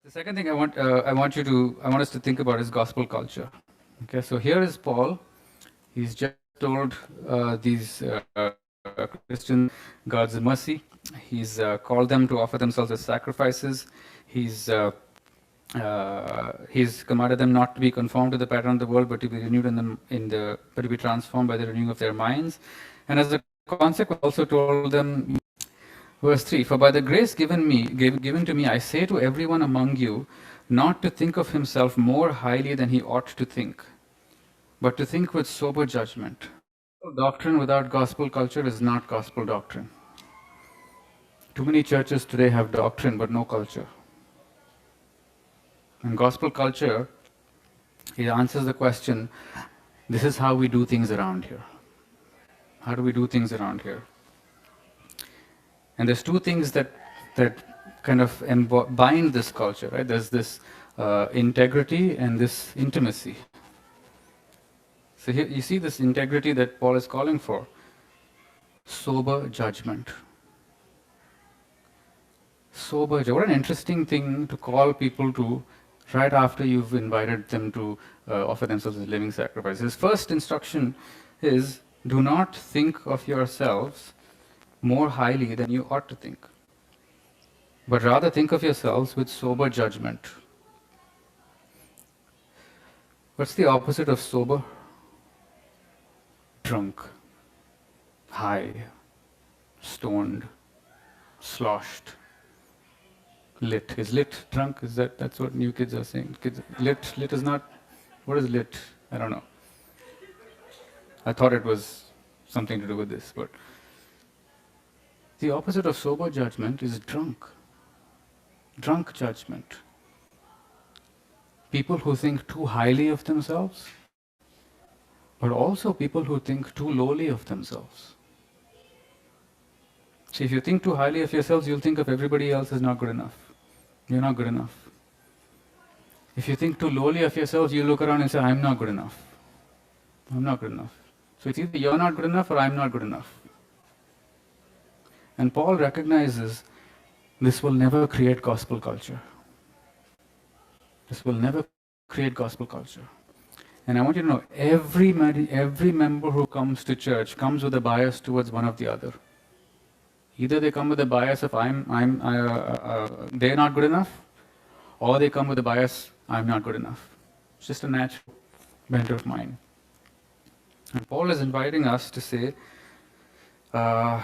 The second thing I want us to think about is gospel culture. Okay, so here is Paul. He's just told these Christians God's mercy. He's called them to offer themselves as sacrifices. He's commanded them not to be conformed to the pattern of the world, but to be renewed but to be transformed by the renewing of their minds. And as a consequence, also told them, verse 3, for by the grace given to me, I say to everyone among you, not to think of himself more highly than he ought to think, but to think with sober judgment. Doctrine without gospel culture is not gospel doctrine. Too many churches today have doctrine but no culture. And gospel culture, it answers the question, this is how we do things around here. How do we do things around here? And there's two things that kind of bind this culture, right? There's this integrity and this intimacy. So here you see this integrity that Paul is calling for. Sober judgment. What an interesting thing to call people to right after you've invited them to offer themselves as living sacrifices. His first instruction is, do not think of yourselves more highly than you ought to think, but rather think of yourselves with sober judgment. What's the opposite of sober? Drunk, high, stoned, sloshed. Lit. Is lit drunk? That's what new kids are saying? Kids, lit is not. What is lit? I don't know. I thought it was something to do with this, but the opposite of sober judgment is drunk. Drunk judgment. People who think too highly of themselves, but also people who think too lowly of themselves. See, if you think too highly of yourselves, you'll think of everybody else as not good enough. You're not good enough. If you think too lowly of yourselves, you look around and say, I'm not good enough. I'm not good enough. So it's either you're not good enough or I'm not good enough. And Paul recognizes this will never create gospel culture. This will never create gospel culture. And I want you to know, every member who comes to church comes with a bias towards one of the other. Either they come with a bias of they're not good enough, or they come with a bias, I'm not good enough. It's just a natural bent of mind. And Paul is inviting us to say, to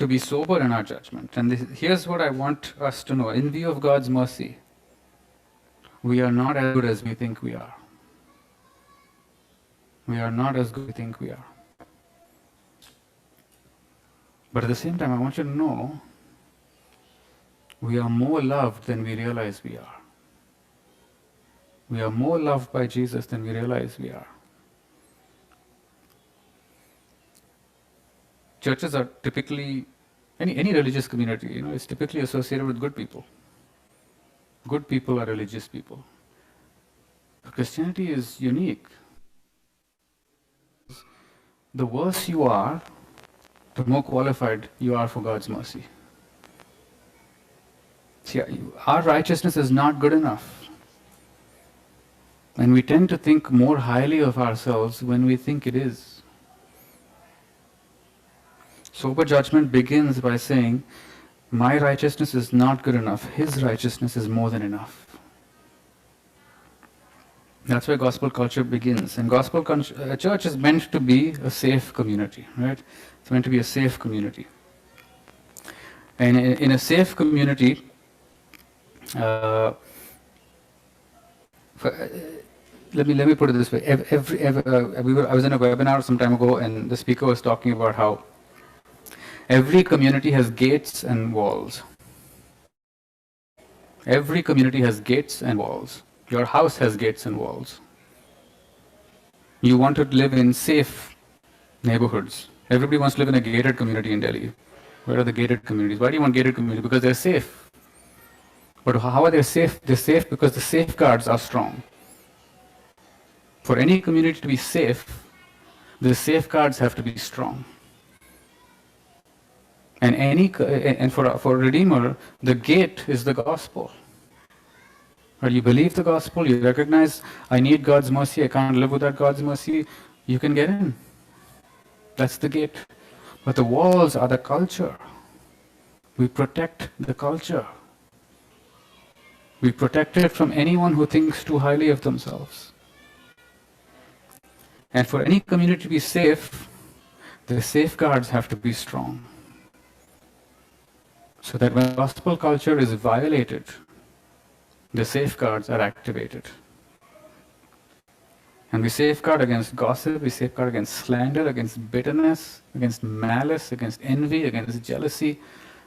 be sober in our judgment. And here's what I want us to know. In view of God's mercy, we are not as good as we think we are. We are not as good as we think we are. But at the same time, I want you to know, we are more loved than we realize we are. We are more loved by Jesus than we realize we are. Churches are typically, any religious community, is typically associated with good people. Good people are religious people. But Christianity is unique. The worse you are, the more qualified you are for God's mercy. See, our righteousness is not good enough. And we tend to think more highly of ourselves when we think it is. Sober judgment begins by saying, my righteousness is not good enough. His righteousness is more than enough. That's where gospel culture begins. And a church is meant to be a safe community, right? It's meant to be a safe community. And in a safe community, let me put it this way. I was in a webinar some time ago, and the speaker was talking about how every community has gates and walls. Every community has gates and walls. Your house has gates and walls. You want to live in safe neighborhoods. Everybody wants to live in a gated community in Delhi. Where are the gated communities? Why do you want gated communities? Because they're safe. But how are they safe? They're safe because the safeguards are strong. For any community to be safe, the safeguards have to be strong. And for a Redeemer, the gate is the gospel. Or you believe the gospel, you recognize, I need God's mercy, I can't live without God's mercy, you can get in. That's the gate. But the walls are the culture. We protect the culture. We protect it from anyone who thinks too highly of themselves. And for any community to be safe, the safeguards have to be strong. So that when gospel culture is violated, the safeguards are activated. And we safeguard against gossip, we safeguard against slander, against bitterness, against malice, against envy, against jealousy,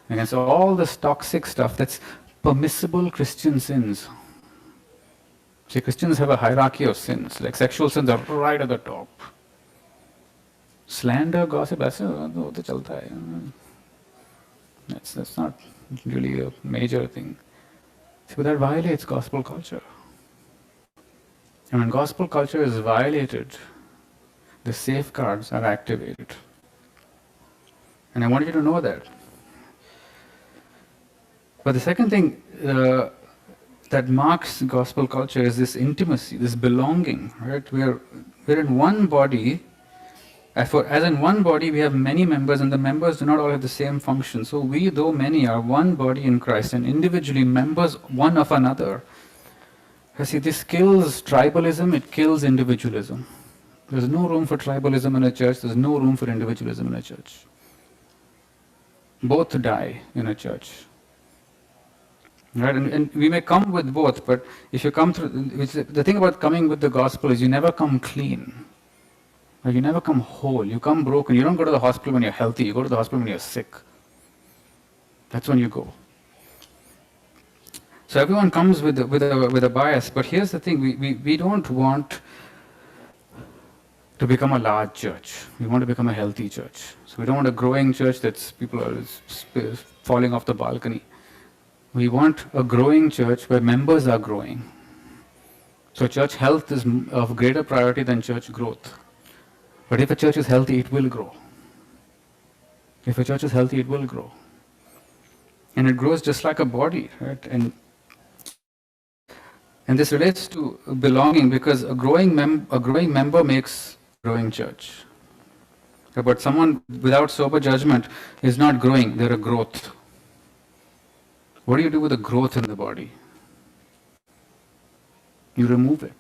against all this toxic stuff that's permissible Christian sins. See, Christians have a hierarchy of sins. Like sexual sins are right at the top. Slander, gossip, that's not really a major thing. See, but that violates gospel culture. And when gospel culture is violated, the safeguards are activated. And I want you to know that. But the second thing that marks gospel culture is this intimacy, this belonging. Right? We're in one body. As in one body, we have many members, and the members do not all have the same function. So we, though many, are one body in Christ, and individually members one of another. You see, this kills tribalism, it kills individualism. There's no room for tribalism in a church, there's no room for individualism in a church. Both die in a church. Right? And we may come with both, but if you come through, the thing about coming with the gospel is you never come clean. Or you never come whole, you come broken. You don't go to the hospital when you're healthy, you go to the hospital when you're sick. That's when you go. So everyone comes with a bias, but here's the thing, we don't want to become a large church. We want to become a healthy church. So we don't want a growing church that's people are falling off the balcony. We want a growing church where members are growing. So church health is of greater priority than church growth. But if a church is healthy, it will grow. If a church is healthy, it will grow. And it grows just like a body, right? And this relates to belonging because a growing member makes a growing church. But someone without sober judgment is not growing, they're a growth. What do you do with the growth in the body? You remove it.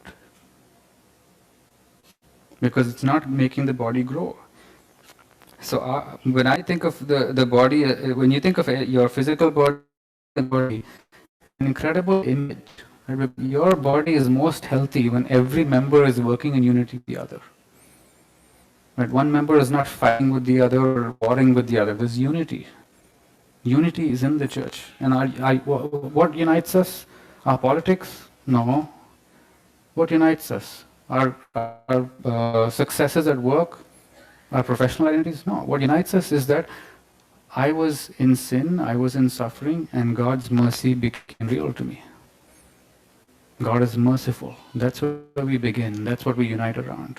Because it's not making the body grow. So when I think of the body, when you think of your physical body, an incredible image. Right? Your body is most healthy when every member is working in unity with the other. Right? One member is not fighting with the other or warring with the other. There's unity. Unity is in the church. And what unites us? Our politics? No. What unites us? Our successes at work? Our professional identities? No. What unites us is that I was in sin, I was in suffering, and God's mercy became real to me. God is merciful. That's where we begin. That's what we unite around.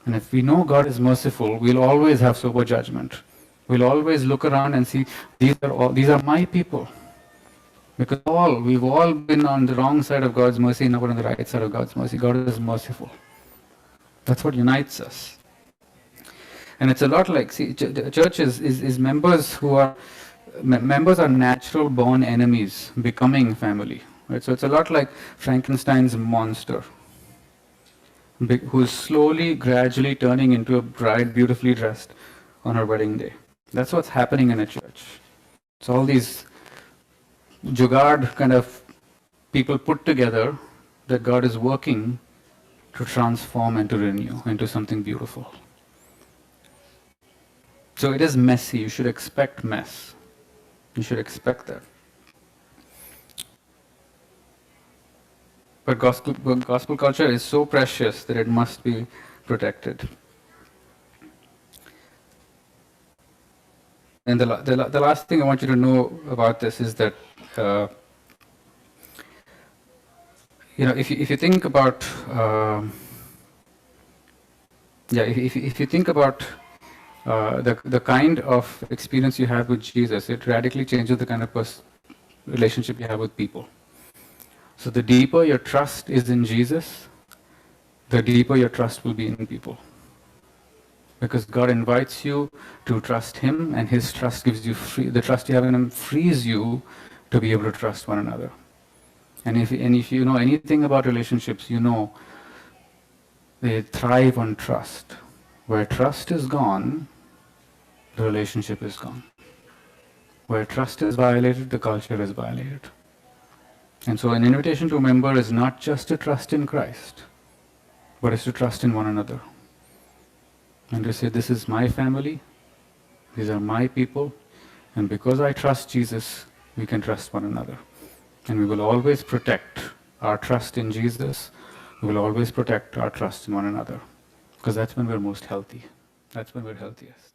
And if we know God is merciful, we'll always have sober judgment. We'll always look around and see, these are my people. Because we've all been on the wrong side of God's mercy, now we're on the right side of God's mercy. God is merciful. That's what unites us. And it's a lot like, see, church is members who are, members are natural born enemies becoming family. Right? So it's a lot like Frankenstein's monster, who's slowly, gradually turning into a bride beautifully dressed on her wedding day. That's what's happening in a church. It's all these jugaad kind of people put together that God is working to transform and to renew into something beautiful. So it is messy. You should expect mess. You should expect that. But gospel culture is so precious that it must be protected. And the last thing I want you to know about this is that if you think about if you think about the kind of experience you have with Jesus, it radically changes the kind of relationship you have with people. So the deeper your trust is in Jesus, the deeper your trust will be in people. Because God invites you to trust Him, and His trust gives you the trust you have in Him frees you to be able to trust one another. And if you know anything about relationships, you know they thrive on trust. Where trust is gone, the relationship is gone. Where trust is violated, the culture is violated. And so an invitation to a member is not just to trust in Christ, but it's to trust in one another. And to say, this is my family, these are my people, and because I trust Jesus, we can trust one another. And we will always protect our trust in Jesus. We will always protect our trust in one another. Because that's when we're most healthy. That's when we're healthiest.